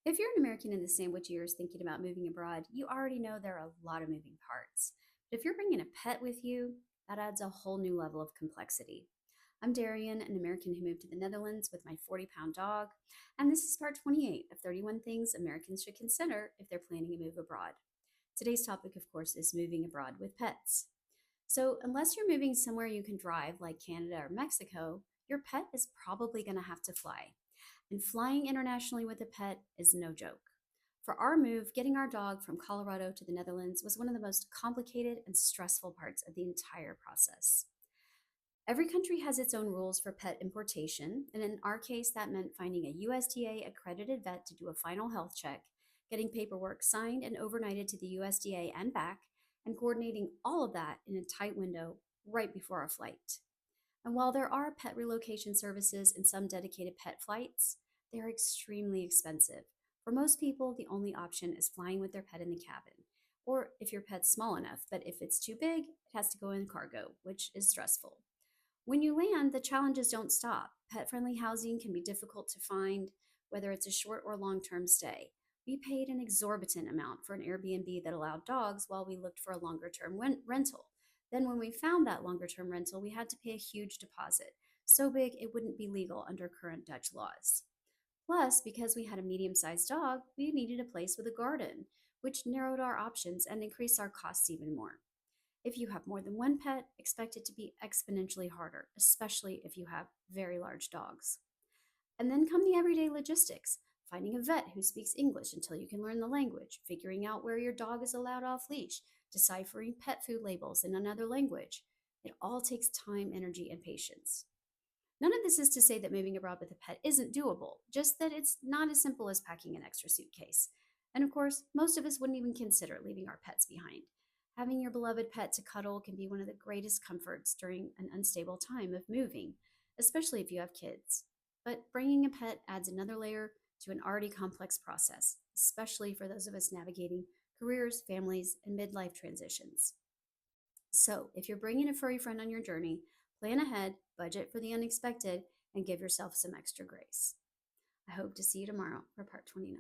If you're an American in the sandwich years thinking about moving abroad, you already know there are a lot of moving parts. But if you're bringing a pet with you, that adds a whole new level of complexity. I'm Darian, an American who moved to the Netherlands with my 40-pound dog, and this is part 28 of 31 things Americans should consider if they're planning a move abroad. Today's topic, of course, is moving abroad with pets. So, unless you're moving somewhere you can drive, like Canada or Mexico, your pet is probably going to have to fly. And flying internationally with a pet is no joke. For our move, getting our dog from Colorado to the Netherlands was one of the most complicated and stressful parts of the entire process. Every country has its own rules for pet importation, and in our case, that meant finding a USDA accredited vet to do a final health check, getting paperwork signed and overnighted to the USDA and back, and coordinating all of that in a tight window right before our flight. And while there are pet relocation services and some dedicated pet flights, they are extremely expensive. For most people, the only option is flying with their pet in the cabin, or if your pet's small enough, but if it's too big, it has to go in cargo, which is stressful. When you land, the challenges don't stop. Pet friendly housing can be difficult to find, whether it's a short or long term stay. We paid an exorbitant amount for an Airbnb that allowed dogs while we looked for a longer term rental. Then, when we found that longer term rental, we had to pay a huge deposit, so big it wouldn't be legal under current Dutch laws. Plus, because we had a medium sized dog, we needed a place with a garden, which narrowed our options and increased our costs even more. If you have more than one pet, expect it to be exponentially harder, especially if you have very large dogs. And then come the everyday logistics, finding a vet who speaks English until you can learn the language, figuring out where your dog is allowed off leash, deciphering pet food labels in another language. It all takes time, energy, and patience. None of this is to say that moving abroad with a pet isn't doable, just that it's not as simple as packing an extra suitcase. And of course, most of us wouldn't even consider leaving our pets behind. Having your beloved pet to cuddle can be one of the greatest comforts during an unstable time of moving, especially if you have kids. But bringing a pet adds another layer to an already complex process, especially for those of us navigating careers, families, and midlife transitions. So, if you're bringing a furry friend on your journey, plan ahead, budget for the unexpected, and give yourself some extra grace. I hope to see you tomorrow for part 29.